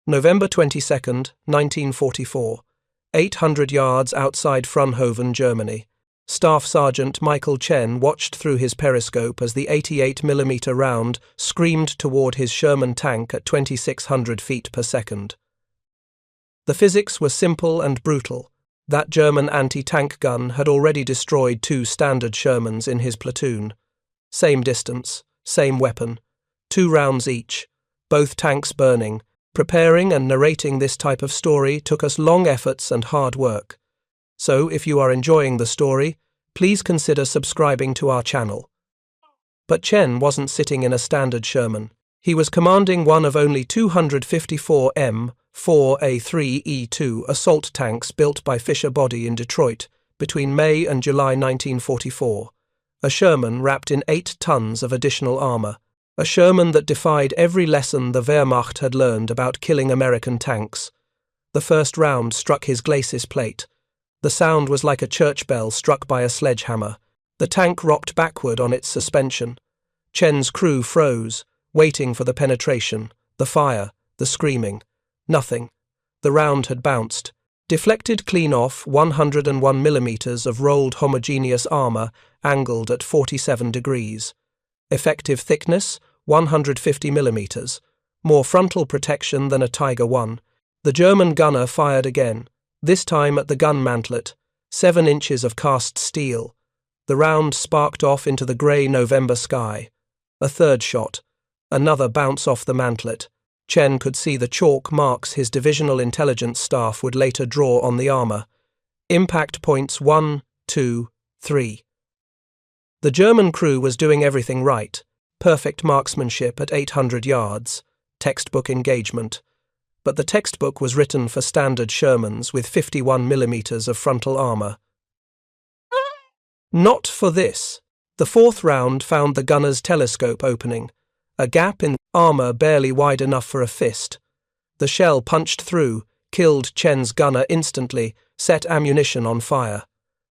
November 22nd, 1944. 800 yards outside Frunhoven, Germany. Staff Sergeant Michael Chen watched through his periscope as the 88mm round screamed toward his Sherman tank at 2,600 feet per second. The physics were simple and brutal. That German anti-tank gun had already destroyed 2 standard Shermans in his platoon. Same distance, same weapon, 2 rounds each, both tanks burning. Preparing and narrating this type of story took us long efforts and hard work. So, if you are enjoying the story, please consider subscribing to our channel. But Chen wasn't sitting in a standard Sherman. He was commanding one of only 254 M4A3E2 assault tanks built by Fisher Body in Detroit between May and July 1944. A Sherman wrapped in 8 tons of additional armor. A Sherman that defied every lesson the Wehrmacht had learned about killing American tanks. The first round struck his glacis plate. The sound was like a church bell struck by a sledgehammer. The tank rocked backward on its suspension. Chen's crew froze, waiting for the penetration, the fire, the screaming. Nothing. The round had bounced. Deflected clean off 101mm of rolled homogeneous armor angled at 47 degrees. Effective thickness, 150mm. More frontal protection than a Tiger I. The German gunner fired again, this time at the gun mantlet, 7 inches of cast steel. The round sparked off into the grey November sky. A third shot. Another bounce off the mantlet. Chen could see the chalk marks his divisional intelligence staff would later draw on the armor. Impact points 1, 2, 3. The German crew was doing everything right. Perfect marksmanship at 800 yards. Textbook engagement. But the textbook was written for standard Shermans with 51mm of frontal armor. Not for this. The 4th round found the gunner's telescope opening, a gap in armor barely wide enough for a fist. The shell punched through, killed Chen's gunner instantly, set ammunition on fire.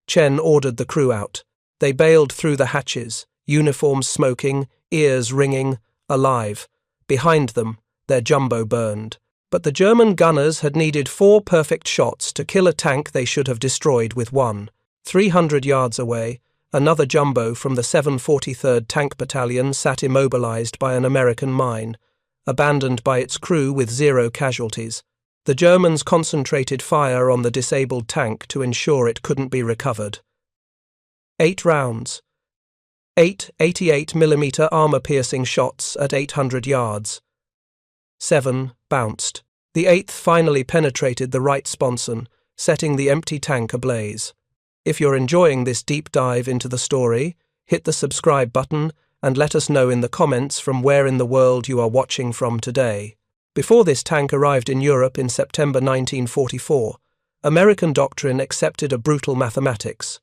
Chen ordered the crew out. They bailed through the hatches, uniforms smoking, ears ringing, alive. Behind them, their jumbo burned. But the German gunners had needed 4 perfect shots to kill a tank they should have destroyed with 1. 300 yards away, another jumbo from the 743rd Tank Battalion sat immobilized by an American mine, abandoned by its crew with 0 casualties. The Germans concentrated fire on the disabled tank to ensure it couldn't be recovered. 8 rounds. 8 88mm armor-piercing shots at 800 yards. 7 bounced. The 8th finally penetrated the right sponson, setting the empty tank ablaze. If you're enjoying this deep dive into the story, hit the subscribe button and let us know in the comments from where in the world you are watching from today. Before this tank arrived in Europe in September 1944, American doctrine accepted a brutal mathematics.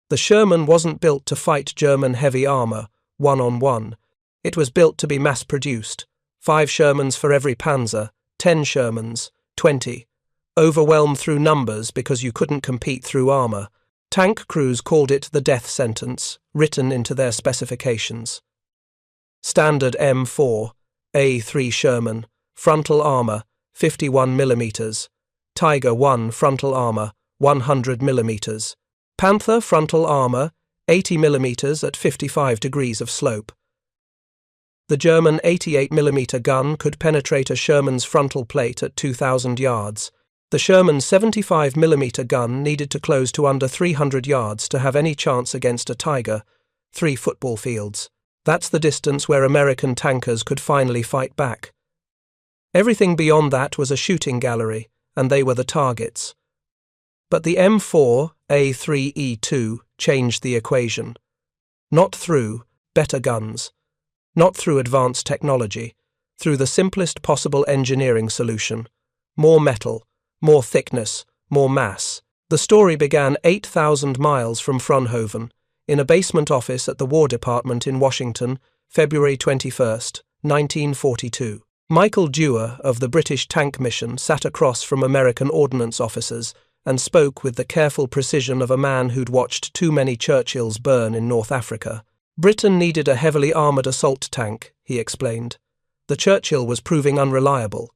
The Sherman wasn't built to fight German heavy armor, one-on-one. It was built to be mass-produced. 5 Shermans for every panzer, 10 Shermans, 20. Overwhelm through numbers because you couldn't compete through armor. Tank crews called it the death sentence, written into their specifications. Standard M4, A3 Sherman, frontal armor, 51mm. Tiger I frontal armor, 100mm. Panther frontal armor, 80mm at 55 degrees of slope. The German 88mm gun could penetrate a Sherman's frontal plate at 2,000 yards. The Sherman 75mm gun needed to close to under 300 yards to have any chance against a Tiger, 3 football fields. That's the distance where American tankers could finally fight back. Everything beyond that was a shooting gallery, and they were the targets. But the M4 A3E2 changed the equation. Not through better guns. Not through advanced technology, through the simplest possible engineering solution. More metal, more thickness, more mass. The story began 8,000 miles from Frunhoven, in a basement office at the War Department in Washington, February 21, 1942. Michael Dewar of the British Tank Mission sat across from American ordnance officers and spoke with the careful precision of a man who'd watched too many Churchills burn in North Africa. Britain needed a heavily armoured assault tank, he explained. The Churchill was proving unreliable.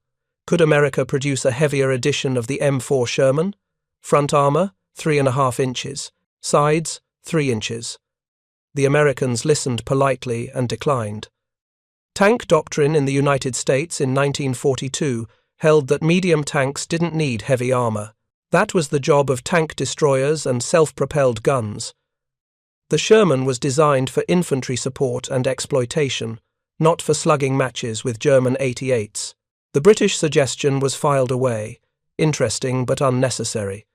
Could America produce a heavier edition of the M4 Sherman? Front armor, 3.5 inches. Sides, 3 inches. The Americans listened politely and declined. Tank doctrine in the United States in 1942 held that medium tanks didn't need heavy armor. That was the job of tank destroyers and self-propelled guns. The Sherman was designed for infantry support and exploitation, not for slugging matches with German 88s. The British suggestion was filed away, interesting but unnecessary.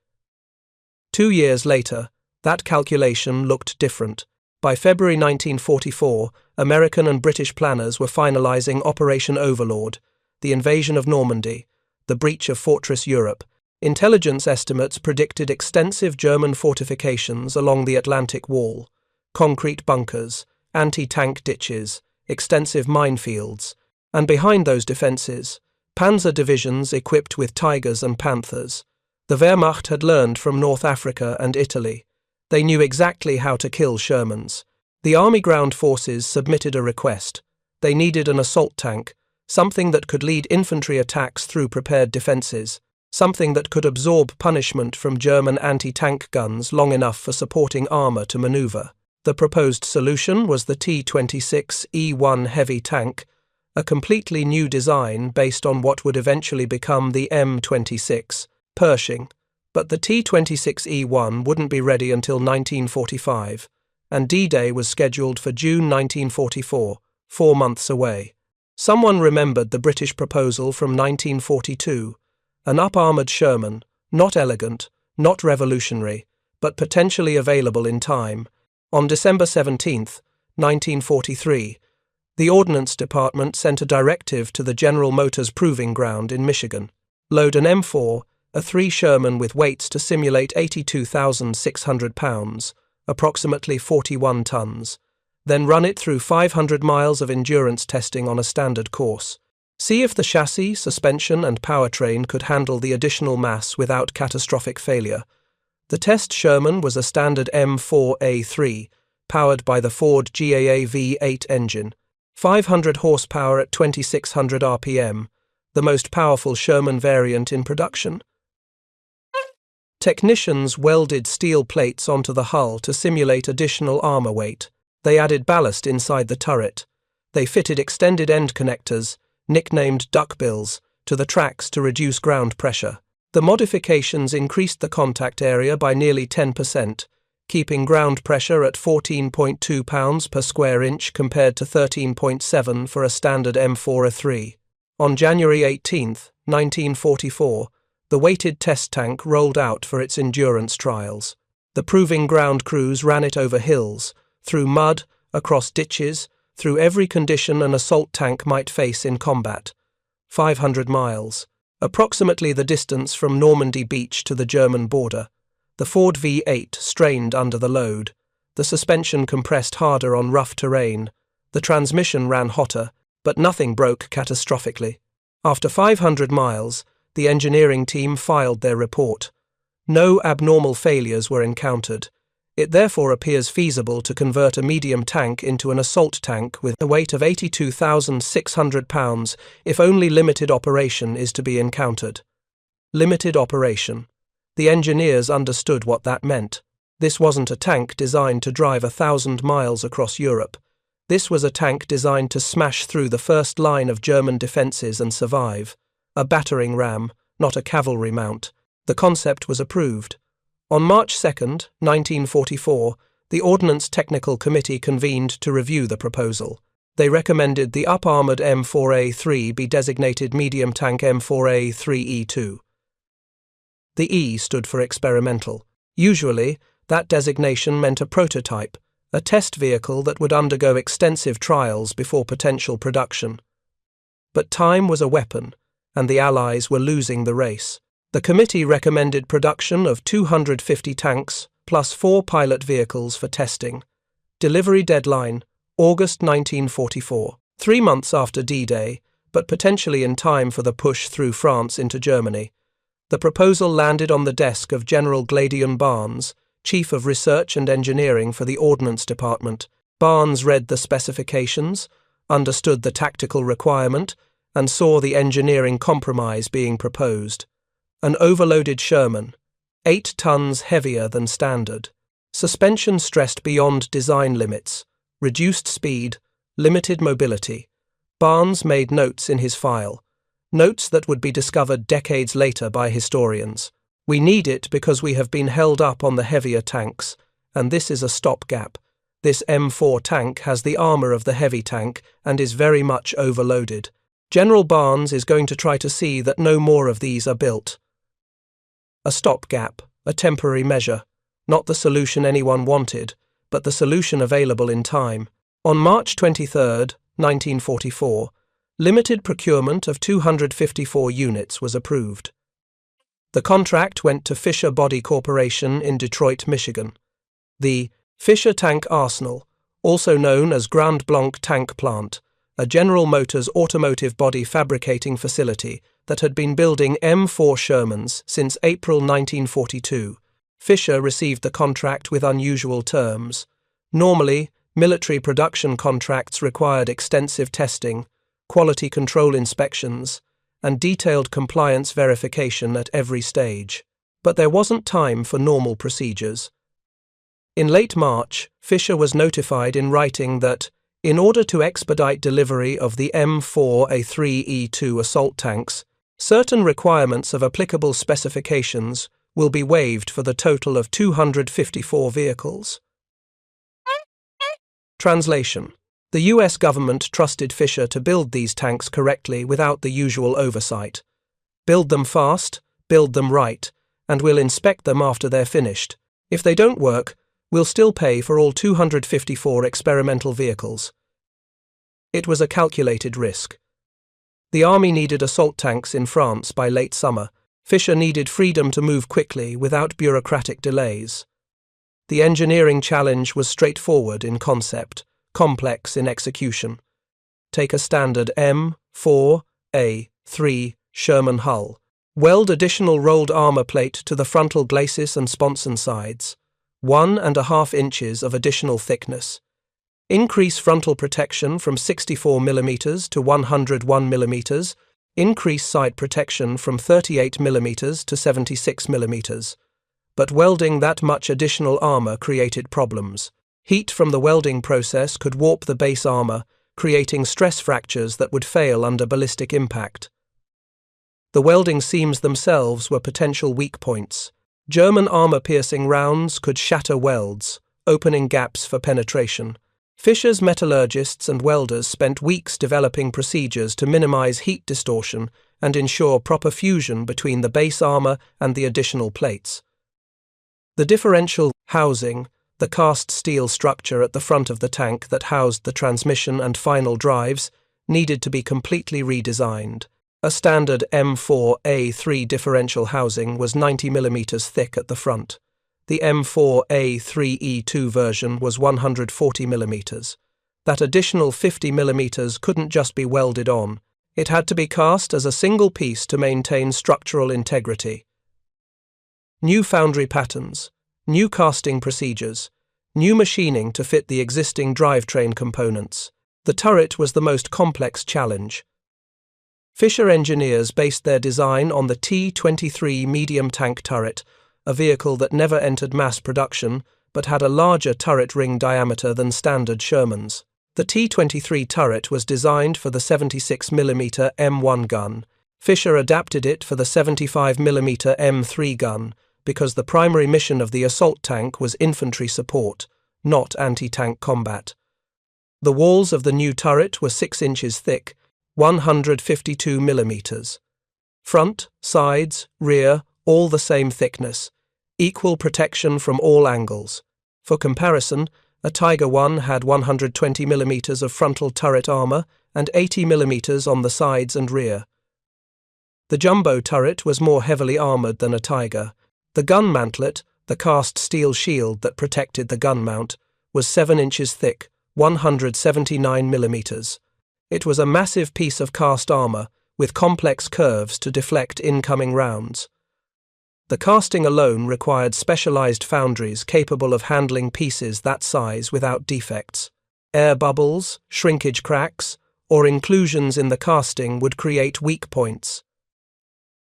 2 years later, that calculation looked different. By February 1944, American and British planners were finalizing Operation Overlord, the invasion of Normandy, the breach of Fortress Europe. Intelligence estimates predicted extensive German fortifications along the Atlantic Wall, concrete bunkers, anti-tank ditches, extensive minefields, and behind those defenses, panzer divisions equipped with Tigers and Panthers. The Wehrmacht had learned from North Africa and Italy. They knew exactly how to kill Shermans. The Army Ground Forces submitted a request. They needed an assault tank, something that could lead infantry attacks through prepared defenses, something that could absorb punishment from German anti-tank guns long enough for supporting armor to maneuver. The proposed solution was the T-26E1 heavy tank, a completely new design based on what would eventually become the M26 Pershing. But the T-26E1 wouldn't be ready until 1945, and D-Day was scheduled for June 1944, 4 months away. Someone remembered the British proposal from 1942, an up-armoured Sherman, not elegant, not revolutionary, but potentially available in time. On December 17, 1943, the Ordnance Department sent a directive to the General Motors Proving Ground in Michigan. Load an M4, a 3 Sherman with weights to simulate 82,600 pounds, approximately 41 tons, then run it through 500 miles of endurance testing on a standard course. See if the chassis, suspension and powertrain could handle the additional mass without catastrophic failure. The test Sherman was a standard M4A3, powered by the Ford GAA V8 engine, 500 horsepower at 2600 RPM, the most powerful Sherman variant in production. Technicians welded steel plates onto the hull to simulate additional armor weight. They added ballast inside the turret. They fitted extended end connectors, nicknamed duckbills, to the tracks to reduce ground pressure. The modifications increased the contact area by nearly 10%, keeping ground pressure at 14.2 pounds per square inch compared to 13.7 for a standard M4A3. On January 18, 1944, the weighted test tank rolled out for its endurance trials. The proving ground crews ran it over hills, through mud, across ditches, through every condition an assault tank might face in combat. 500 miles, approximately the distance from Normandy beach to the German border. The Ford V8 strained under the load. The suspension compressed harder on rough terrain. The transmission ran hotter, but nothing broke catastrophically. After 500 miles, the engineering team filed their report. No abnormal failures were encountered. It therefore appears feasible to convert a medium tank into an assault tank with a weight of 82,600 pounds if only limited operation is to be encountered. Limited operation. The engineers understood what that meant. This wasn't a tank designed to drive 1,000 miles across Europe. This was a tank designed to smash through the first line of German defences and survive. A battering ram, not a cavalry mount. The concept was approved. On March 2, 1944, the Ordnance Technical Committee convened to review the proposal. They recommended the up-armoured M4A3 be designated medium tank M4A3E2. The E stood for experimental. Usually, that designation meant a prototype, a test vehicle that would undergo extensive trials before potential production. But time was a weapon, and the Allies were losing the race. The committee recommended production of 250 tanks plus 4 pilot vehicles for testing. Delivery deadline, August 1944, 3 months after D-Day, but potentially in time for the push through France into Germany. The proposal landed on the desk of General Gladion Barnes, Chief of Research and Engineering for the Ordnance Department. Barnes read the specifications, understood the tactical requirement, and saw the engineering compromise being proposed. An overloaded Sherman, 8 tons heavier than standard. Suspension stressed beyond design limits, reduced speed, limited mobility. Barnes made notes in his file, notes that would be discovered decades later by historians. We need it because we have been held up on the heavier tanks, and this is a stopgap. This M4 tank has the armor of the heavy tank and is very much overloaded. General Barnes is going to try to see that no more of these are built. A stopgap, a temporary measure, not the solution anyone wanted, but the solution available in time. On March 23, 1944, limited procurement of 254 units was approved. The contract went to Fisher Body Corporation in Detroit, Michigan. The Fisher Tank Arsenal, also known as Grand Blanc Tank Plant, a General Motors automotive body fabricating facility that had been building M4 Shermans since April 1942. Fisher received the contract with unusual terms. Normally, military production contracts required extensive testing, quality control inspections, and detailed compliance verification at every stage. But there wasn't time for normal procedures. In late March, Fisher was notified in writing that, in order to expedite delivery of the M4A3E2 assault tanks, certain requirements of applicable specifications will be waived for the total of 254 vehicles. Translation: the US government trusted Fisher to build these tanks correctly without the usual oversight. Build them fast, build them right, and we'll inspect them after they're finished. If they don't work, we'll still pay for all 254 experimental vehicles. It was a calculated risk. The Army needed assault tanks in France by late summer. Fisher needed freedom to move quickly without bureaucratic delays. The engineering challenge was straightforward in concept, complex in execution. Take a standard M4A3 Sherman hull. Weld additional rolled armor plate to the frontal glacis and sponson sides. 1.5 inches of additional thickness. Increase frontal protection from 64 mm to 101 mm. Increase side protection from 38 mm to 76 mm. But welding that much additional armor created problems. Heat from the welding process could warp the base armor, creating stress fractures that would fail under ballistic impact. The welding seams themselves were potential weak points. German armor-piercing rounds could shatter welds, opening gaps for penetration. Fisher's metallurgists and welders spent weeks developing procedures to minimize heat distortion and ensure proper fusion between the base armor and the additional plates. The differential housing, the cast steel structure at the front of the tank that housed the transmission and final drives, needed to be completely redesigned. A standard M4A3 differential housing was 90 mm thick at the front. The M4A3E2 version was 140 mm. That additional 50 mm couldn't just be welded on. It had to be cast as a single piece to maintain structural integrity. New foundry patterns, new casting procedures, new machining to fit the existing drivetrain components. The turret was the most complex challenge. Fisher engineers based their design on the T-23 medium tank turret, a vehicle that never entered mass production but had a larger turret ring diameter than standard Shermans. The T-23 turret was designed for the 76 mm M1 gun. Fisher adapted it for the 75 mm M3 gun because the primary mission of the assault tank was infantry support, not anti-tank combat. The walls of the new turret were 6 inches thick, 152 mm. Front, sides, rear, all the same thickness. Equal protection from all angles. For comparison, a Tiger I had 120 mm of frontal turret armor and 80 mm on the sides and rear. The jumbo turret was more heavily armored than a Tiger. The gun mantlet, the cast steel shield that protected the gun mount, was 7 inches thick, 179 mm. It was a massive piece of cast armor with complex curves to deflect incoming rounds. The casting alone required specialized foundries capable of handling pieces that size without defects. Air bubbles, shrinkage cracks, or inclusions in the casting would create weak points.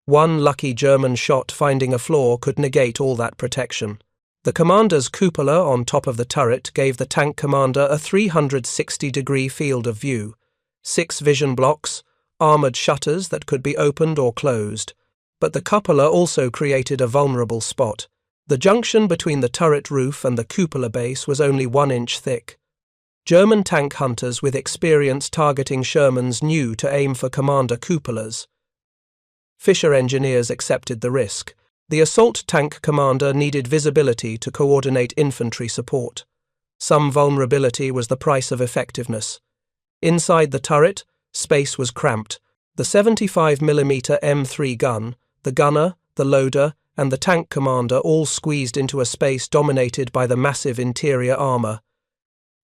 One lucky German shot finding a flaw could negate all that protection. The commander's cupola on top of the turret gave the tank commander a 360-degree field of view, 6 vision blocks, armored shutters that could be opened or closed. But the cupola also created a vulnerable spot. The junction between the turret roof and the cupola base was only 1 inch thick. German tank hunters with experience targeting Shermans knew to aim for commander cupolas. Fisher engineers accepted the risk. The assault tank commander needed visibility to coordinate infantry support. Some vulnerability was the price of effectiveness. Inside the turret, space was cramped. The 75mm M3 gun, the gunner, the loader, and the tank commander all squeezed into a space dominated by the massive interior armor.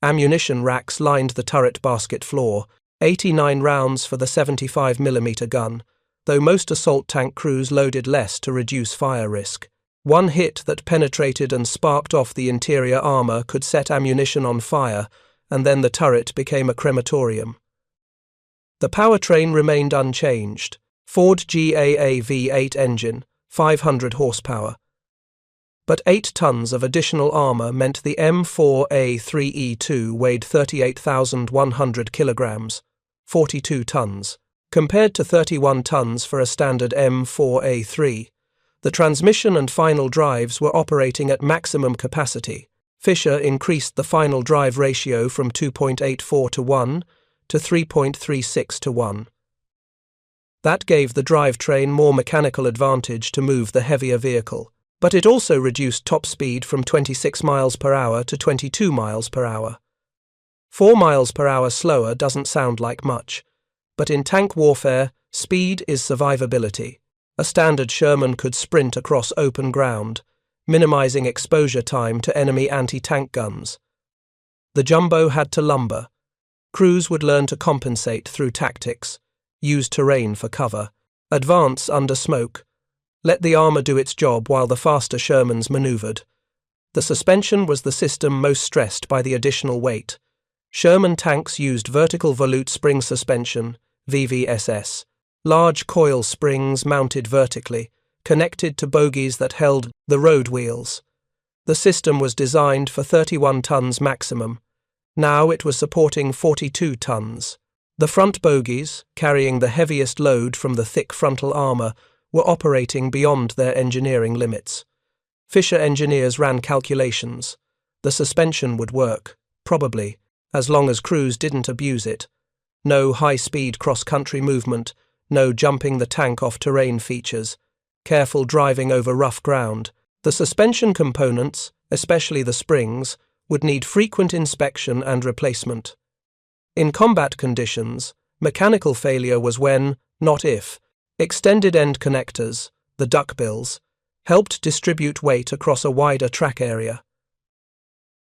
Ammunition racks lined the turret basket floor, 89 rounds for the 75mm gun, though most assault tank crews loaded less to reduce fire risk. One hit that penetrated and sparked off the interior armor could set ammunition on fire, and then the turret became a crematorium. The powertrain remained unchanged. Ford GAA V8 engine, 500 horsepower. But 8 tons of additional armor meant the M4A3E2 weighed 38,100 kilograms, 42 tons. Compared to 31 tons for a standard M4A3, the transmission and final drives were operating at maximum capacity. Fisher increased the final drive ratio from 2.84 to 1 to 3.36 to 1. That gave the drivetrain more mechanical advantage to move the heavier vehicle, but it also reduced top speed from 26 miles per hour to 22 miles per hour. 4 miles per hour slower doesn't sound like much, but in tank warfare, speed is survivability. A standard Sherman could sprint across open ground, minimizing exposure time to enemy anti-tank guns. The jumbo had to lumber. Crews would learn to compensate through tactics, use terrain for cover, advance under smoke, let the armor do its job while the faster Shermans maneuvered. The suspension was the system most stressed by the additional weight. Sherman tanks used vertical volute spring suspension, VVSS, large coil springs mounted vertically, connected to bogies that held the road wheels. The system was designed for 31 tons maximum. Now it was supporting 42 tons. The front bogies, carrying the heaviest load from the thick frontal armor, were operating beyond their engineering limits. Fisher engineers ran calculations. The suspension would work, probably, as long as crews didn't abuse it. No high-speed cross-country movement, no jumping the tank off terrain features, careful driving over rough ground. The suspension components, especially the springs, would need frequent inspection and replacement. In combat conditions, mechanical failure was when, not if, extended end connectors, the duckbills, helped distribute weight across a wider track area.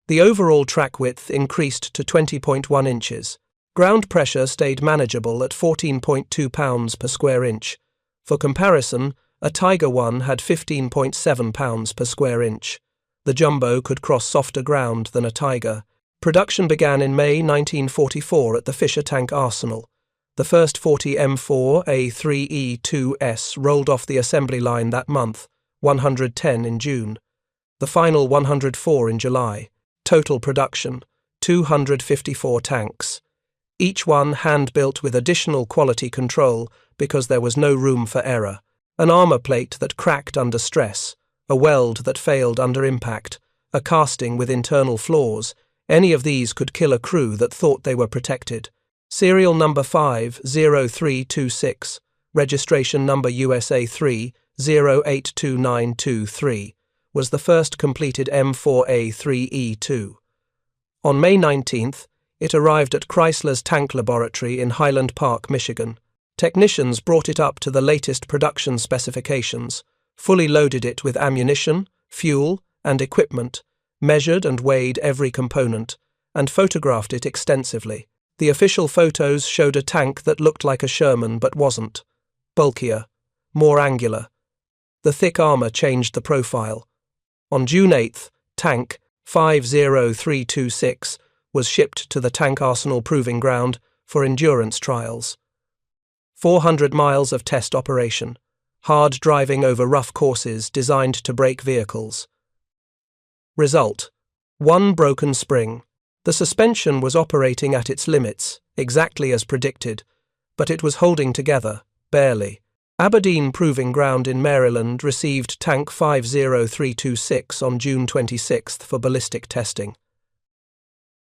The overall track width increased to 20.1 inches. Ground pressure stayed manageable at 14.2 pounds per square inch. For comparison, a Tiger I had 15.7 pounds per square inch. The jumbo could cross softer ground than a Tiger. Production began in May 1944 at the Fisher Tank Arsenal. The first 40 M4A3E2S rolled off the assembly line that month, 110 in June. The final 104 in July. Total production, 254 tanks. Each one hand-built with additional quality control because there was no room for error. An armor plate that cracked under stress, a weld that failed under impact, a casting with internal flaws. Any of these could kill a crew that thought they were protected. Serial number 50326, registration number USA 3 082923, was the first completed M4A3E2. On May 19th, it arrived at Chrysler's tank laboratory in Highland Park, Michigan. Technicians brought it up to the latest production specifications, fully loaded it with ammunition, fuel, and equipment, measured and weighed every component, and photographed it extensively. The official photos showed a tank that looked like a Sherman but wasn't. Bulkier, more angular. The thick armor changed the profile. On June 8th, Tank 50326 was shipped to the Tank Arsenal Proving Ground for endurance trials. 400 miles of test operation, hard driving over rough courses designed to break vehicles. Result: 1 broken spring. The suspension was operating at its limits, exactly as predicted, but it was holding together, barely. Aberdeen Proving Ground in Maryland received Tank 50326 on June 26 for ballistic testing.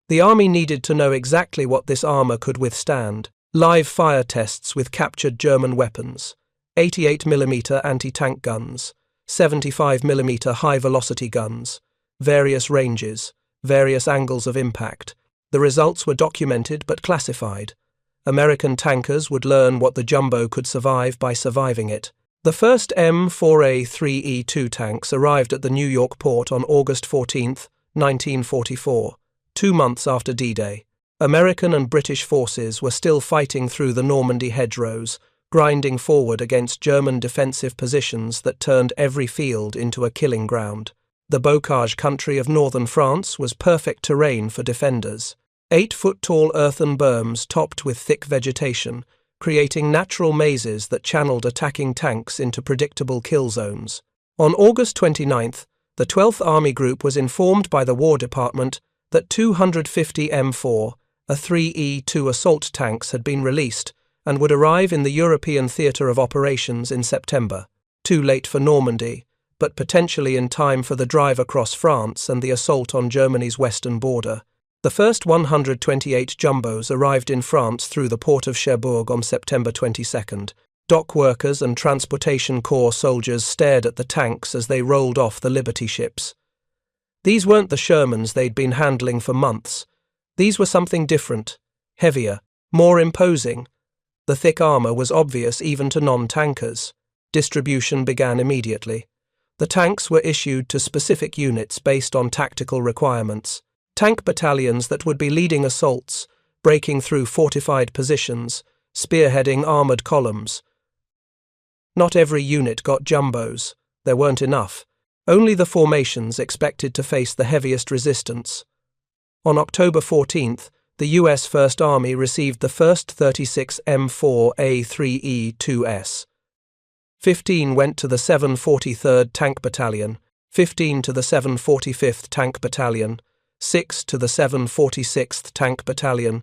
The Army needed to know exactly what this armor could withstand. Live fire tests with captured German weapons, 88mm anti-tank guns, 75mm high-velocity guns, various ranges, various angles of impact. The results were documented but classified. American tankers would learn what the jumbo could survive by surviving it. The first M4A3E2 tanks arrived at the New York port on August 14, 1944, 2 months after D-Day. American and British forces were still fighting through the Normandy hedgerows, grinding forward against German defensive positions that turned every field into a killing ground. The bocage country of northern France was perfect terrain for defenders. 8-foot-tall earthen berms topped with thick vegetation, creating natural mazes that channeled attacking tanks into predictable kill zones. On August 29, the 12th Army Group was informed by the War Department that 250 M4, a 3E2 assault tanks had been released and would arrive in the European theatre of operations in September. Too late for Normandy, but potentially in time for the drive across France and the assault on Germany's western border. The first 128 jumbos arrived in France through the port of Cherbourg on September 22. Dock workers and Transportation Corps soldiers stared at the tanks as they rolled off the Liberty ships. These weren't the Shermans they'd been handling for months. These were something different, heavier, more imposing. The thick armor was obvious even to non-tankers. Distribution began immediately. The tanks were issued to specific units based on tactical requirements. Tank battalions that would be leading assaults, breaking through fortified positions, spearheading armoured columns. Not every unit got jumbos. There weren't enough. Only the formations expected to face the heaviest resistance. On October 14th, the U.S. First Army received the first 36 M4A3E2s. 15 went to the 743rd Tank Battalion, 15 to the 745th Tank Battalion, 6 to the 746th Tank Battalion.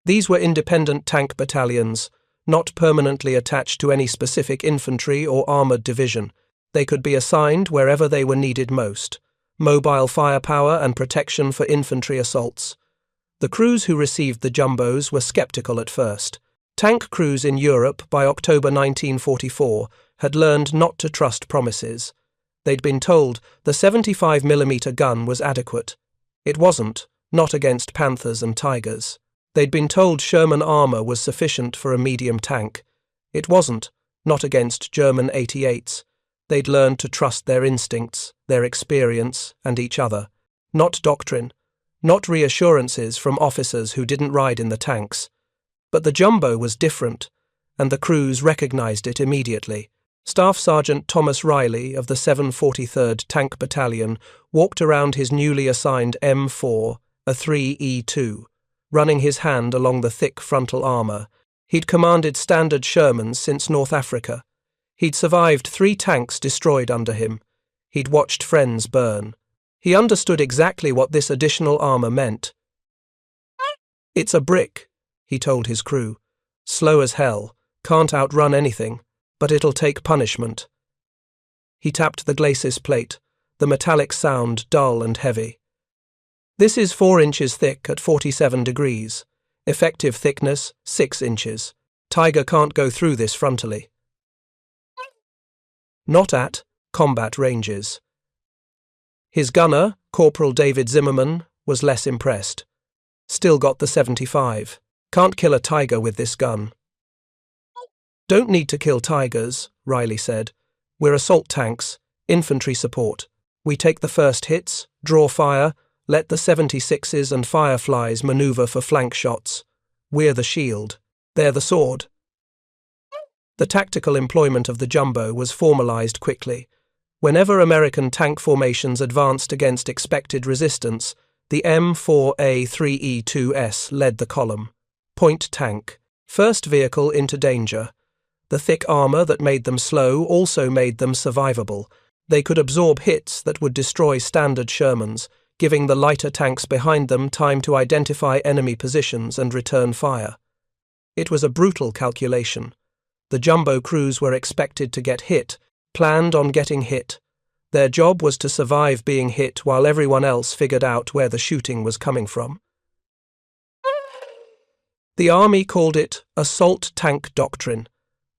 These were independent tank battalions, not permanently attached to any specific infantry or armoured division. They could be assigned wherever they were needed most. Mobile firepower and protection for infantry assaults. The crews who received the jumbos were sceptical at first. Tank crews in Europe by October 1944 had learned not to trust promises. They'd been told the 75mm gun was adequate. It wasn't, not against Panthers and Tigers. They'd been told Sherman armor was sufficient for a medium tank. It wasn't, not against German 88s. They'd learned to trust their instincts, their experience, and each other. Not doctrine, not reassurances from officers who didn't ride in the tanks. But the jumbo was different, and the crews recognized it immediately. Staff Sergeant Thomas Riley of the 743rd Tank Battalion walked around his newly assigned M4, a 3E2, running his hand along the thick frontal armour. He'd commanded standard Shermans since North Africa. He'd survived 3 tanks destroyed under him. He'd watched friends burn. He understood exactly what this additional armour meant. "It's a brick," he told his crew. "Slow as hell, can't outrun anything. But it'll take punishment." He tapped the glacis plate, the metallic sound dull and heavy. "This is 4 inches thick at 47 degrees. Effective thickness, 6 inches. Tiger can't go through this frontally." Not at combat ranges. His gunner, Corporal David Zimmerman, was less impressed. "Still got the 75. Can't kill a tiger with this gun." "Don't need to kill tigers," Riley said. "We're assault tanks, infantry support. We take the first hits, draw fire, let the 76s and Fireflies maneuver for flank shots. We're the shield. They're the sword." The tactical employment of the jumbo was formalized quickly. Whenever American tank formations advanced against expected resistance, the M4A3E2s led the column. Point tank. First vehicle into danger. The thick armor that made them slow also made them survivable. They could absorb hits that would destroy standard Shermans, giving the lighter tanks behind them time to identify enemy positions and return fire. It was a brutal calculation. The jumbo crews were expected to get hit, planned on getting hit. Their job was to survive being hit while everyone else figured out where the shooting was coming from. The army called it assault tank doctrine.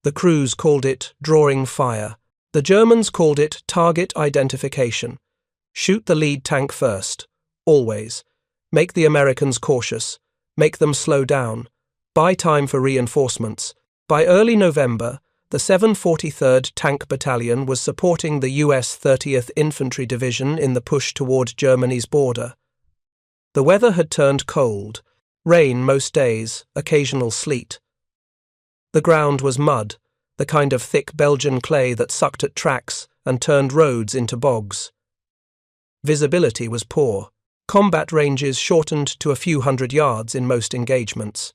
The crews called it drawing fire. The Germans called it target identification. Shoot the lead tank first, always. Make the Americans cautious. Make them slow down. Buy time for reinforcements. By early November, the 743rd Tank Battalion was supporting the US 30th Infantry Division in the push toward Germany's border. The weather had turned cold. Rain most days, occasional sleet. The ground was mud, the kind of thick Belgian clay that sucked at tracks and turned roads into bogs. Visibility was poor. Combat ranges shortened to a few hundred yards in most engagements.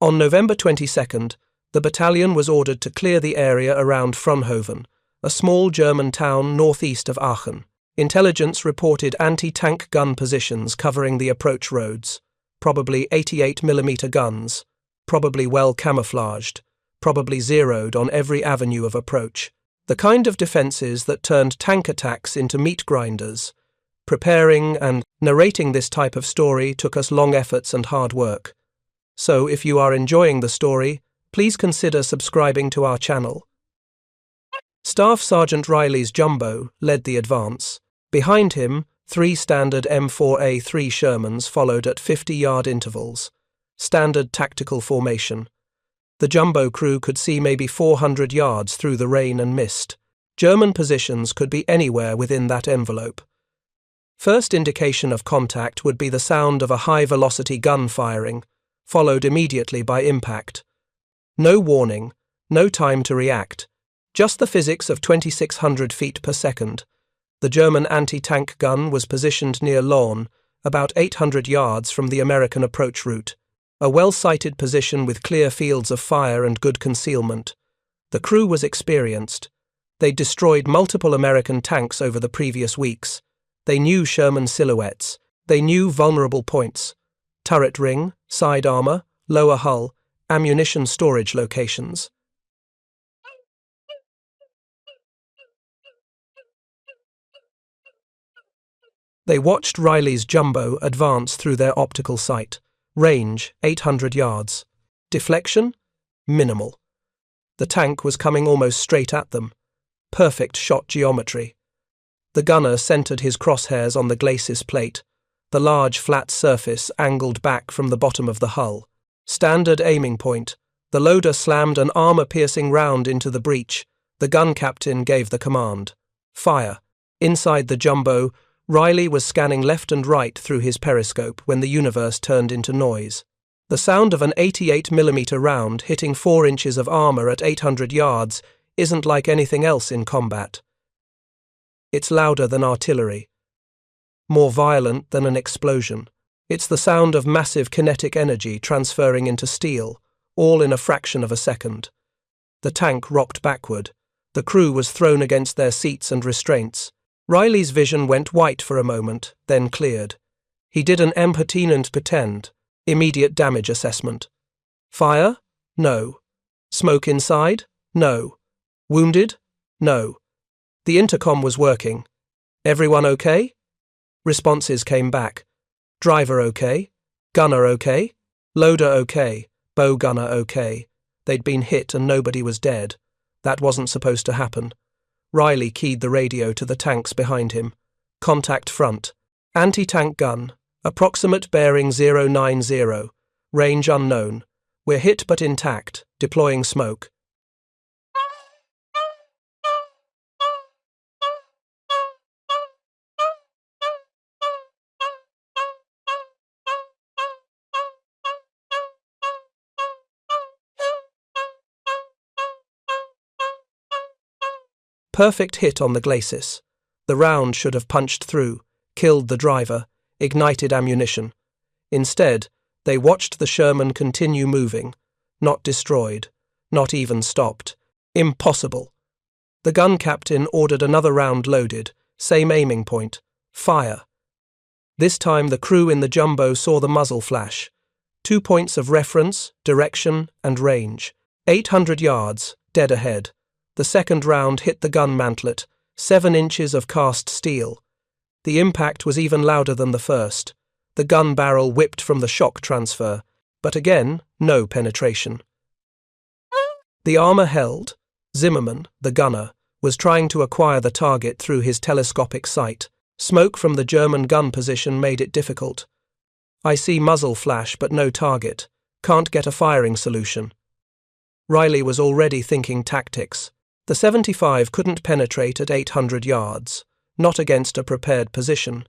On November 22nd, the battalion was ordered to clear the area around Fronhoven, a small German town northeast of Aachen. Intelligence reported anti-tank gun positions covering the approach roads, probably 88mm guns, probably well camouflaged, probably zeroed on every avenue of approach. The kind of defences that turned tank attacks into meat grinders. Preparing and narrating this type of story took us long efforts and hard work. So if you are enjoying the story, please consider subscribing to our channel. Staff Sergeant Riley's jumbo led the advance. Behind him, 3 standard M4A3 Shermans followed at 50-yard intervals. Standard tactical formation. The jumbo crew could see maybe 400 yards through the rain and mist. German positions could be anywhere within that envelope. First indication of contact would be the sound of a high-velocity gun firing, followed immediately by impact. No warning, no time to react. Just the physics of 2,600 feet per second. The German anti-tank gun was positioned near Laon, about 800 yards from the American approach route. A well-sighted position with clear fields of fire and good concealment. The crew was experienced. They'd destroyed multiple American tanks over the previous weeks. They knew Sherman silhouettes. They knew vulnerable points. Turret ring, side armor, lower hull, ammunition storage locations. They watched Riley's jumbo advance through their optical sight. Range, 800 yards. Deflection? Minimal. The tank was coming almost straight at them. Perfect shot geometry. The gunner centered his crosshairs on the glacis plate, the large flat surface angled back from the bottom of the hull. Standard aiming point. The loader slammed an armor-piercing round into the breech. The gun captain gave the command. Fire. Inside the jumbo, Riley was scanning left and right through his periscope when the universe turned into noise. The sound of an 88mm round hitting 4 inches of armor at 800 yards isn't like anything else in combat. It's louder than artillery. More violent than an explosion. It's the sound of massive kinetic energy transferring into steel, all in a fraction of a second. The tank rocked backward. The crew was thrown against their seats and restraints. Riley's vision went white for a moment, then cleared. He did an impertinent pretend. Immediate damage assessment. Fire? No. Smoke inside? No. Wounded? No. The intercom was working. Everyone okay? Responses came back. Driver okay? Gunner okay? Loader okay? Bow gunner okay? They'd been hit and nobody was dead. That wasn't supposed to happen. Riley keyed the radio to the tanks behind him. Contact front. Anti-tank gun. Approximate bearing 090. Range unknown. We're hit but intact. Deploying smoke. Perfect hit on the glacis. The round should have punched through, killed the driver, ignited ammunition. Instead, They watched the Sherman continue moving. Not destroyed. Not even stopped. Impossible. The gun captain ordered another round loaded, same aiming point. Fire. This time the crew in the jumbo saw the muzzle flash. 2 points of reference, direction, and range. 800 yards, dead ahead. The second round hit the gun mantlet, 7 inches of cast steel. The impact was even louder than the first. The gun barrel whipped from the shock transfer, but again, no penetration. The armor held. Zimmerman, the gunner, was trying to acquire the target through his telescopic sight. Smoke from the German gun position made it difficult. I see muzzle flash but no target. Can't get a firing solution. Riley was already thinking tactics. The 75 couldn't penetrate at 800 yards, not against a prepared position,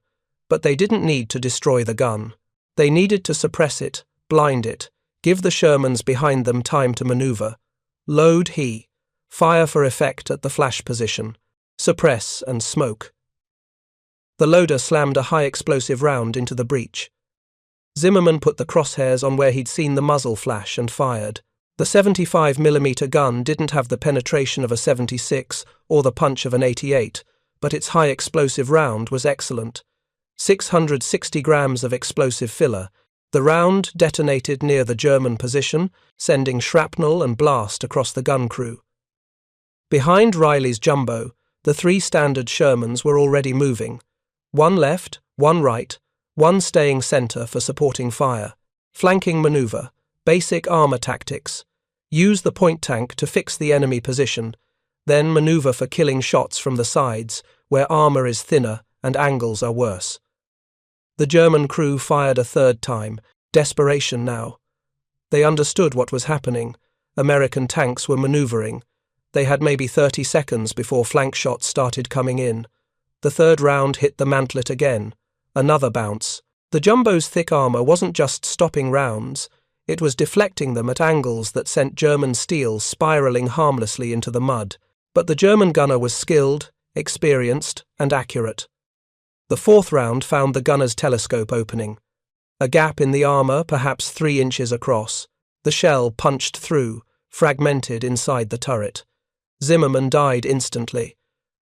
but they didn't need to destroy the gun. They needed to suppress it, blind it, give the Shermans behind them time to maneuver. Load he. Fire for effect at the flash position. Suppress and smoke. The loader slammed a high-explosive round into the breech. Zimmerman put the crosshairs on where he'd seen the muzzle flash and fired. The 75mm gun didn't have the penetration of a 76 or the punch of an 88, but its high-explosive round was excellent. 660 grams of explosive filler. The round detonated near the German position, sending shrapnel and blast across the gun crew. Behind Riley's jumbo, the 3 standard Shermans were already moving. 1 left, 1 right, 1 staying center for supporting fire. Flanking maneuver. Basic armor tactics. Use the point tank to fix the enemy position, then maneuver for killing shots from the sides, where armor is thinner and angles are worse. The German crew fired a 3rd time. Desperation now. They understood what was happening. American tanks were maneuvering. They had maybe 30 seconds before flank shots started coming in. The 3rd round hit the mantlet again. Another bounce. The jumbo's thick armor wasn't just stopping rounds, it was deflecting them at angles that sent German steel spiraling harmlessly into the mud. But the German gunner was skilled, experienced, and accurate. The 4th round found the gunner's telescope opening. A gap in the armor, perhaps 3 inches across. The shell punched through, fragmented inside the turret. Zimmerman died instantly.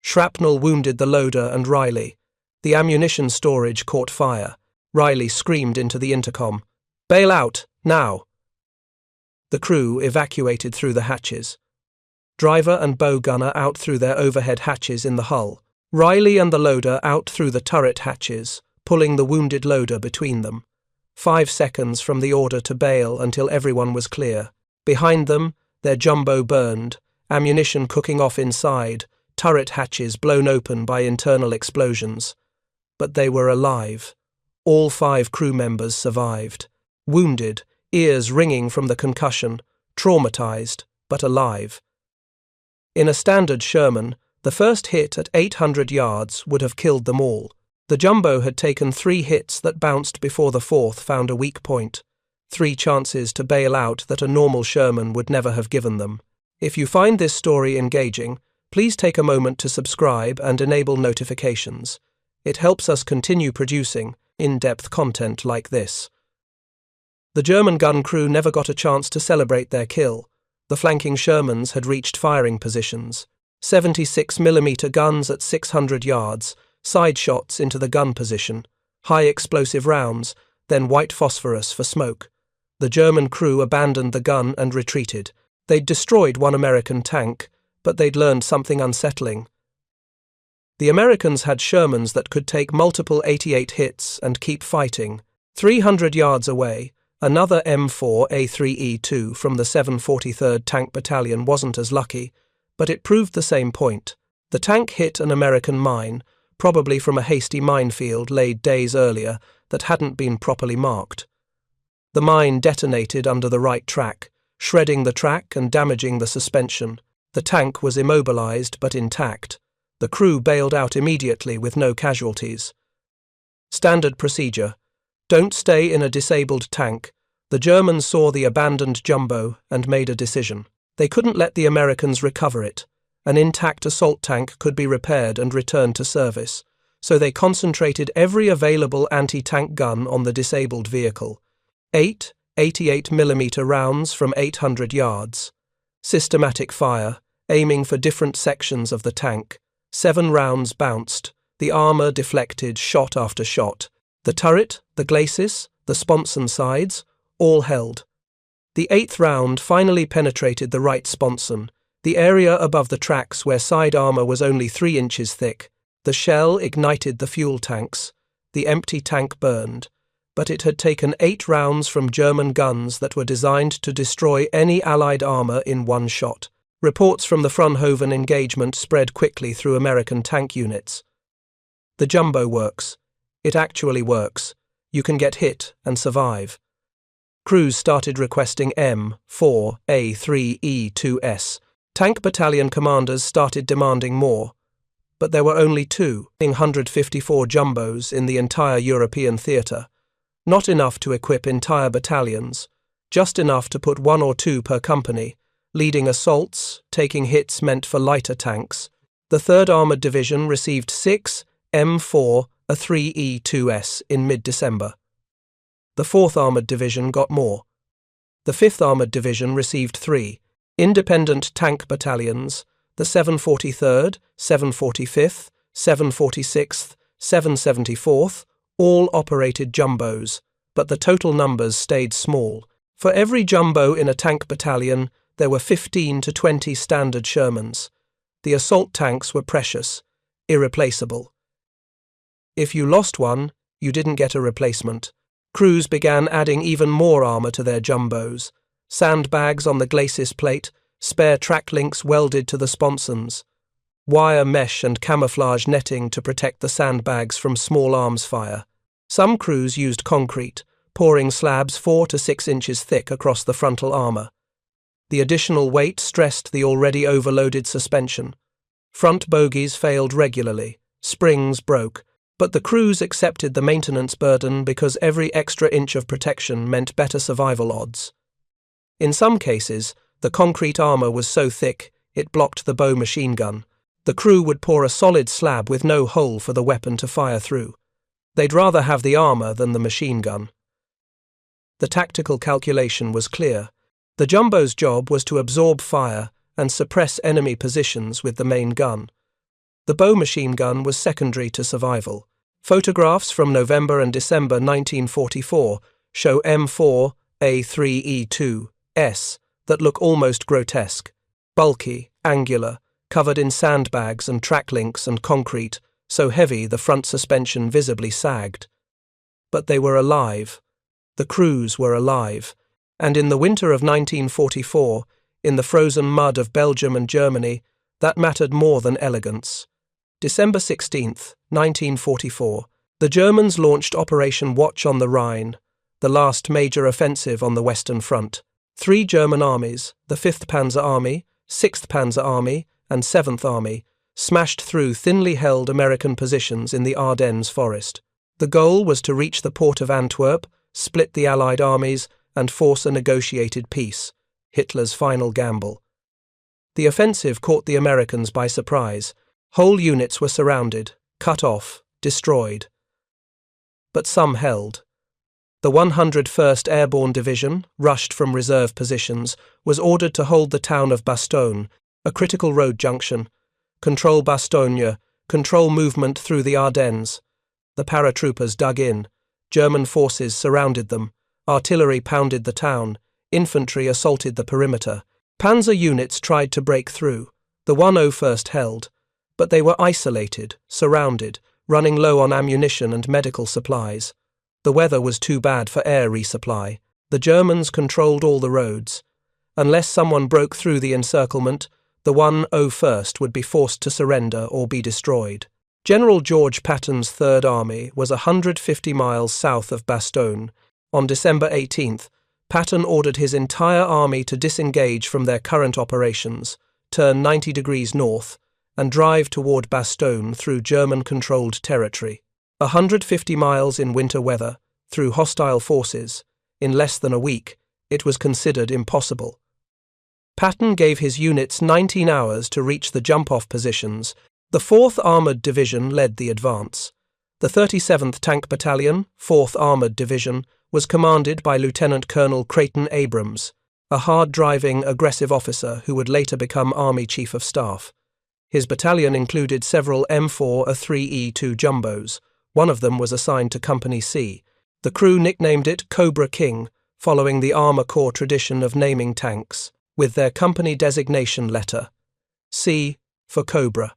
Shrapnel wounded the loader and Riley. The ammunition storage caught fire. Riley screamed into the intercom, "Bail out, now!" The crew evacuated through the hatches. Driver and bow gunner out through their overhead hatches in the hull. Riley and the loader out through the turret hatches, pulling the wounded loader between them. 5 seconds from the order to bail until everyone was clear. Behind them, their jumbo burned, ammunition cooking off inside, turret hatches blown open by internal explosions. But they were alive. All 5 crew members survived. Wounded, ears ringing from the concussion, traumatized, but alive. In a standard Sherman, the first hit at 800 yards would have killed them all. The jumbo had taken 3 hits that bounced before the 4th found a weak point. 3 chances to bail out that a normal Sherman would never have given them. If you find this story engaging, please take a moment to subscribe and enable notifications. It helps us continue producing in-depth content like this. The German gun crew never got a chance to celebrate their kill. The flanking Shermans had reached firing positions. 76mm guns at 600 yards, side shots into the gun position, high explosive rounds, then white phosphorus for smoke. The German crew abandoned the gun and retreated. They'd destroyed 1 American tank, but they'd learned something unsettling. The Americans had Shermans that could take multiple 88 hits and keep fighting. 300 yards away, another M4A3E2 from the 743rd Tank Battalion wasn't as lucky, but it proved the same point. The tank hit an American mine, probably from a hasty minefield laid days earlier that hadn't been properly marked. The mine detonated under the right track, shredding the track and damaging the suspension. The tank was immobilized but intact. The crew bailed out immediately with no casualties. Standard procedure. Don't stay in a disabled tank. The Germans saw the abandoned jumbo and made a decision. They couldn't let the Americans recover it. An intact assault tank could be repaired and returned to service, so they concentrated every available anti-tank gun on the disabled vehicle. 8 88mm rounds from 800 yards. Systematic fire, aiming for different sections of the tank. 7 rounds bounced. The armour deflected shot after shot. The turret, the glacis, the sponson sides, all held. The 8th round finally penetrated the right sponson, the area above the tracks where side armour was only 3 inches thick. The shell ignited the fuel tanks. The empty tank burned, but it had taken 8 rounds from German guns that were designed to destroy any Allied armour in one shot. Reports from the Fraunhofen engagement spread quickly through American tank units. The jumbo works. It actually works. You can get hit and survive. Crews started requesting M4A3E2S. Tank battalion commanders started demanding more. But there were only 254 jumbos in the entire European theatre. Not enough to equip entire battalions, just enough to put 1 or 2 per company, leading assaults, taking hits meant for lighter tanks. The 3rd Armoured Division received 6 M4A3E2S in mid-December. The 4th Armoured Division got more. The 5th Armoured Division received 3 independent tank battalions, the 743rd, 745th, 746th, 774th, all operated jumbos, but the total numbers stayed small. For every jumbo in a tank battalion, there were 15 to 20 standard Shermans. The assault tanks were precious, irreplaceable. If you lost one, you didn't get a replacement. Crews began adding even more armour to their jumbos. Sandbags on the glacis plate, spare track links welded to the sponsons, wire mesh and camouflage netting to protect the sandbags from small arms fire. Some crews used concrete, pouring slabs 4 to 6 inches thick across the frontal armour. The additional weight stressed the already overloaded suspension. Front bogies failed regularly, springs broke, but the crews accepted the maintenance burden because every extra inch of protection meant better survival odds. In some cases, the concrete armour was so thick it blocked the bow machine gun. The crew would pour a solid slab with no hole for the weapon to fire through. They'd rather have the armour than the machine gun. The tactical calculation was clear. The jumbo's job was to absorb fire and suppress enemy positions with the main gun. The bow machine gun was secondary to survival. Photographs from November and December 1944 show M4A3E2S that look almost grotesque, bulky, angular, covered in sandbags and track links and concrete, so heavy the front suspension visibly sagged. But they were alive. The crews were alive. And in the winter of 1944, in the frozen mud of Belgium and Germany, that mattered more than elegance. December 16, 1944, the Germans launched Operation Watch on the Rhine, the last major offensive on the Western Front. 3 German armies, the 5th Panzer Army, 6th Panzer Army, and 7th Army, smashed through thinly held American positions in the Ardennes forest. The goal was to reach the port of Antwerp, split the Allied armies, and force a negotiated peace, Hitler's final gamble. The offensive caught the Americans by surprise. Whole units were surrounded, cut off, destroyed. But some held. The 101st Airborne Division, rushed from reserve positions, was ordered to hold the town of Bastogne, a critical road junction, control Bastogne, control movement through the Ardennes. The paratroopers dug in. German forces surrounded them. Artillery pounded the town. Infantry assaulted the perimeter. Panzer units tried to break through. The 101st held. But they were isolated, surrounded, running low on ammunition and medical supplies. The weather was too bad for air resupply. The Germans controlled all the roads. Unless someone broke through the encirclement, the 101st would be forced to surrender or be destroyed. General George Patton's Third Army was 150 miles south of Bastogne. On December 18th, Patton ordered his entire army to disengage from their current operations, turn 90 degrees north, and drive toward Bastogne through German-controlled territory. 150 miles in winter weather, through hostile forces, in less than a week, it was considered impossible. Patton gave his units 19 hours to reach the jump-off positions. The 4th Armoured Division led the advance. The 37th Tank Battalion, 4th Armoured Division, was commanded by Lieutenant Colonel Creighton Abrams, a hard-driving, aggressive officer who would later become Army Chief of Staff. His battalion included several M4 A3E2 jumbos. One of them was assigned to Company C. The crew nicknamed it Cobra King, following the Armor Corps tradition of naming tanks, with their company designation letter, C for Cobra.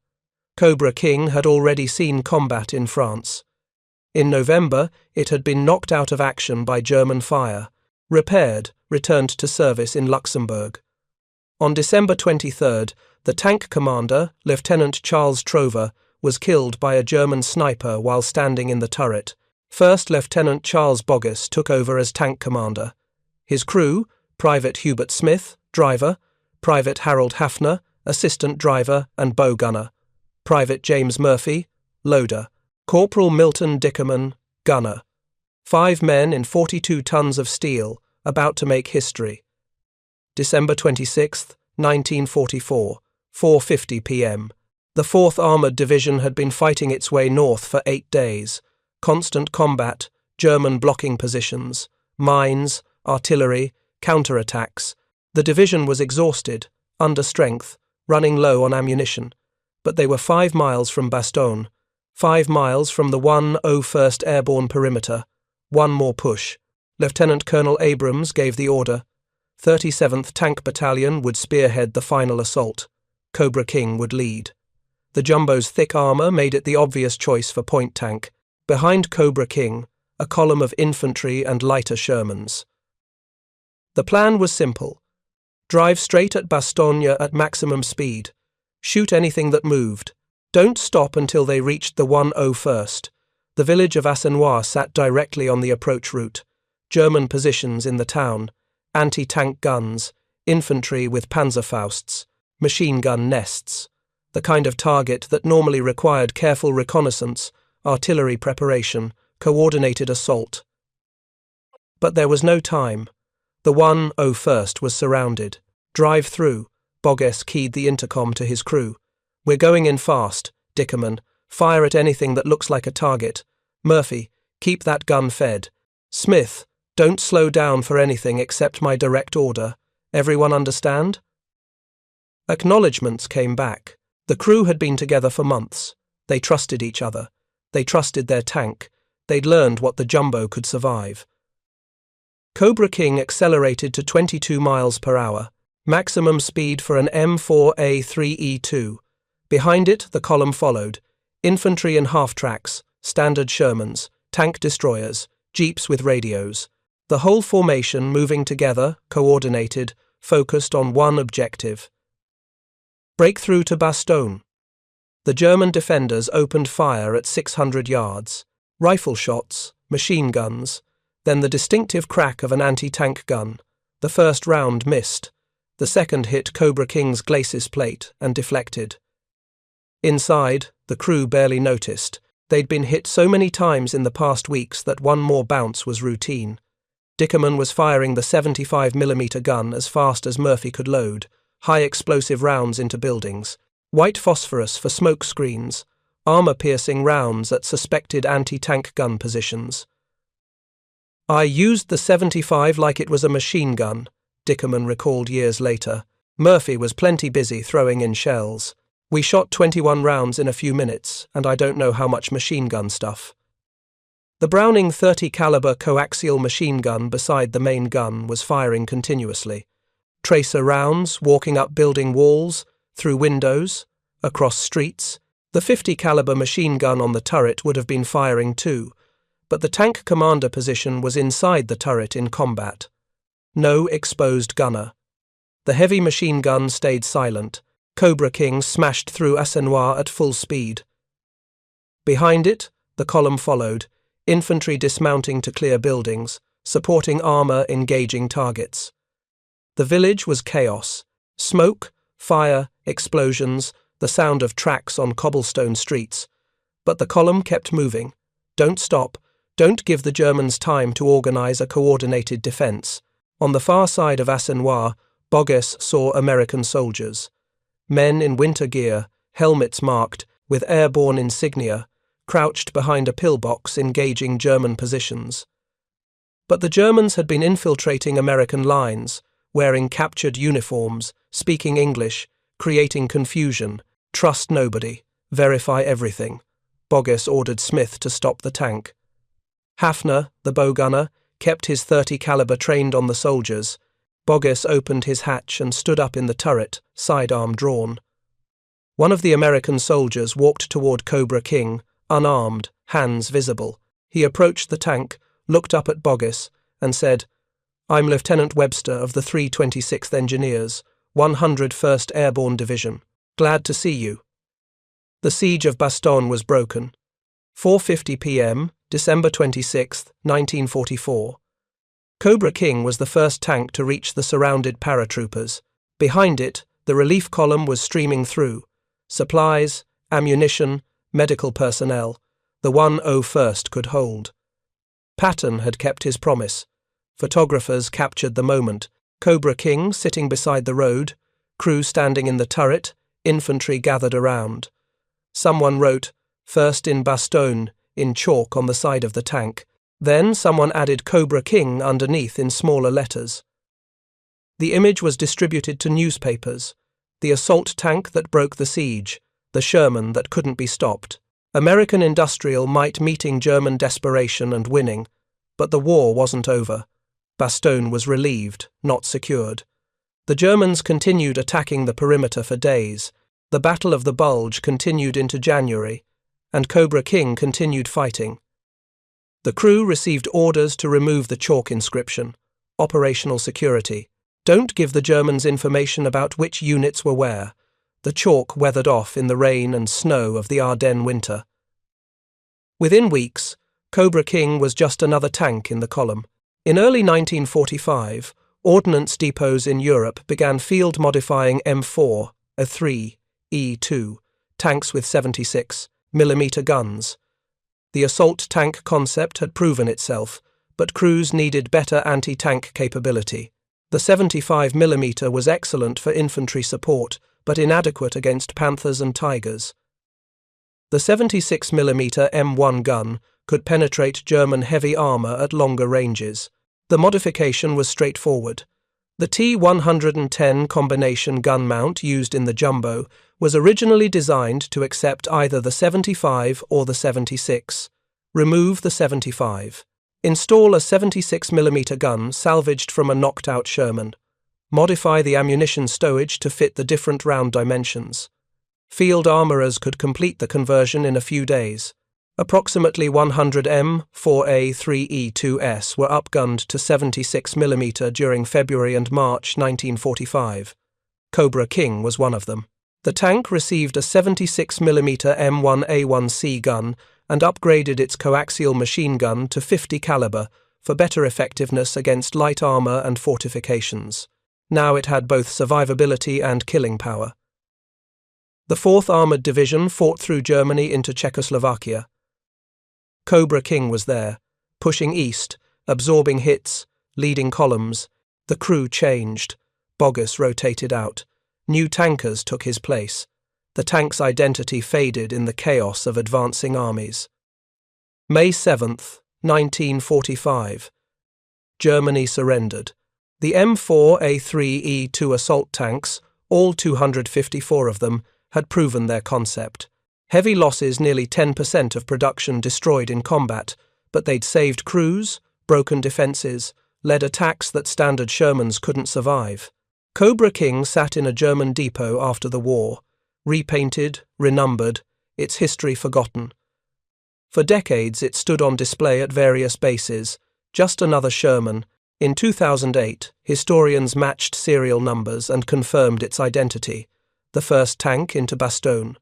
Cobra King had already seen combat in France. In November, it had been knocked out of action by German fire, repaired, returned to service in Luxembourg. On December 23rd, the tank commander, Lieutenant Charles Trover, was killed by a German sniper while standing in the turret. First Lieutenant Charles Boggess took over as tank commander. His crew, Private Hubert Smith, driver, Private Harold Hafner, assistant driver and bow gunner, Private James Murphy, loader, Corporal Milton Dickerman, gunner. 5 men in 42 tons of steel, about to make history. December 26, 1944, 4:50 p.m. The 4th Armoured Division had been fighting its way north for 8 days. Constant combat, German blocking positions, mines, artillery, counterattacks. The division was exhausted, under strength, running low on ammunition. But they were 5 miles from Bastogne, 5 miles from the 101st Airborne perimeter. One more push. Lieutenant Colonel Abrams gave the order. 37th Tank Battalion would spearhead the final assault. Cobra King would lead. The jumbo's thick armour made it the obvious choice for point tank. Behind Cobra King, a column of infantry and lighter Shermans. The plan was simple. Drive straight at Bastogne at maximum speed. Shoot anything that moved. Don't stop until they reached the 101st. The village of Assenois sat directly on the approach route. German positions in the town, anti-tank guns, infantry with Panzerfausts, machine gun nests, the kind of target that normally required careful reconnaissance, artillery preparation, coordinated assault. But there was no time. The 101st was surrounded. Drive through, Boggess keyed the intercom to his crew. We're going in fast, Dickerman. Fire at anything that looks like a target. Murphy, keep that gun fed. Smith, don't slow down for anything except my direct order. Everyone understand? Acknowledgements came back. The crew had been together for months. They trusted each other. They trusted their tank. They'd learned what the jumbo could survive. Cobra King accelerated to 22 miles per hour, maximum speed for an M4A3E2. Behind it, the column followed. Infantry in half-tracks, standard Shermans, tank destroyers, jeeps with radios. The whole formation moving together, coordinated, focused on one objective. Breakthrough to Bastogne. The German defenders opened fire at 600 yards. Rifle shots, machine guns, then the distinctive crack of an anti-tank gun. The first round missed. The second hit Cobra King's glacis plate and deflected. Inside, the crew barely noticed. They'd been hit so many times in the past weeks that one more bounce was routine. Dickerman was firing the 75mm gun as fast as Murphy could load, high-explosive rounds into buildings, white phosphorus for smoke screens, armour-piercing rounds at suspected anti-tank gun positions. I used the 75 like it was a machine gun, Dickerman recalled years later. Murphy was plenty busy throwing in shells. We shot 21 rounds in a few minutes, and I don't know how much machine gun stuff. The Browning .30 caliber coaxial machine gun beside the main gun was firing continuously. Tracer rounds, walking up building walls, through windows, across streets. The .50 caliber machine gun on the turret would have been firing too, but the tank commander position was inside the turret in combat. No exposed gunner. The heavy machine gun stayed silent. Cobra King smashed through Assenois at full speed. Behind it, the column followed, infantry dismounting to clear buildings, supporting armour engaging targets. The village was chaos. Smoke, fire, explosions, the sound of tracks on cobblestone streets. But the column kept moving. Don't stop. Don't give the Germans time to organise a coordinated defence. On the far side of Assenois, Boggess saw American soldiers. Men in winter gear, helmets marked, with airborne insignia, crouched behind a pillbox engaging German positions. But the Germans had been infiltrating American lines, wearing captured uniforms, speaking English, creating confusion. Trust nobody. Verify everything. Boggess ordered Smith to stop the tank. Hafner, the bow gunner, kept his .30 caliber trained on the soldiers. Boggess opened his hatch and stood up in the turret, sidearm drawn. One of the American soldiers walked toward Cobra King, unarmed, hands visible. He approached the tank, looked up at Boggess, and said, "I'm Lieutenant Webster of the 326th Engineers, 101st Airborne Division. Glad to see you." The siege of Bastogne was broken. 4:50 p.m., December 26, 1944. Cobra King was the first tank to reach the surrounded paratroopers. Behind it, the relief column was streaming through. Supplies, ammunition, medical personnel, the 101st could hold. Patton had kept his promise. Photographers captured the moment. Cobra King sitting beside the road, crew standing in the turret, infantry gathered around. Someone wrote, "First in Bastogne," in chalk on the side of the tank. Then someone added Cobra King underneath in smaller letters. The image was distributed to newspapers. The assault tank that broke the siege, the Sherman that couldn't be stopped. American industrial might meeting German desperation and winning, but the war wasn't over. Bastogne was relieved, not secured. The Germans continued attacking the perimeter for days. The Battle of the Bulge continued into January, and Cobra King continued fighting. The crew received orders to remove the chalk inscription, operational security. Don't give the Germans information about which units were where. The chalk weathered off in the rain and snow of the Ardennes winter. Within weeks, Cobra King was just another tank in the column. In early 1945, ordnance depots in Europe began field-modifying M4, A3, E2, tanks with 76mm guns. The assault tank concept had proven itself, but crews needed better anti-tank capability. The 75mm was excellent for infantry support, but inadequate against Panthers and Tigers. The 76mm M1 gun could penetrate German heavy armour at longer ranges. The modification was straightforward. The T-110 combination gun mount used in the Jumbo was originally designed to accept either the 75 or the 76. Remove the 75. Install a 76mm gun salvaged from a knocked-out Sherman. Modify the ammunition stowage to fit the different round dimensions. Field armourers could complete the conversion in a few days. Approximately 100 M4A3E2S were upgunned to 76mm during February and March 1945. Cobra King was one of them. The tank received a 76mm M1A1C gun and upgraded its coaxial machine gun to 50 caliber for better effectiveness against light armour and fortifications. Now it had both survivability and killing power. The 4th Armoured Division fought through Germany into Czechoslovakia. Cobra King was there, pushing east, absorbing hits, leading columns. The crew changed. Boggess rotated out. New tankers took his place. The tank's identity faded in the chaos of advancing armies. May 7th, 1945. Germany surrendered. The M4A3E2 assault tanks, all 254 of them, had proven their concept. Heavy losses, nearly 10% of production destroyed in combat, but they'd saved crews, broken defences, led attacks that standard Shermans couldn't survive. Cobra King sat in a German depot after the war, repainted, renumbered, its history forgotten. For decades it stood on display at various bases, just another Sherman. In 2008, historians matched serial numbers and confirmed its identity, the first tank into Bastogne.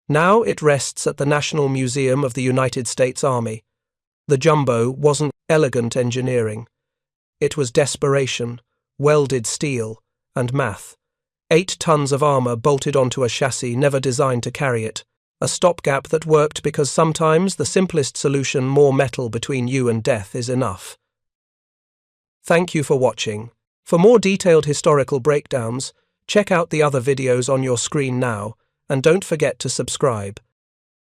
Now it rests at the National Museum of the United States Army. The Jumbo wasn't elegant engineering. It was desperation, welded steel, and math. 8 tons of armour bolted onto a chassis never designed to carry it. A stopgap that worked because sometimes the simplest solution, more metal between you and death, is enough. Thank you for watching. For more detailed historical breakdowns, check out the other videos on your screen now, and don't forget to subscribe.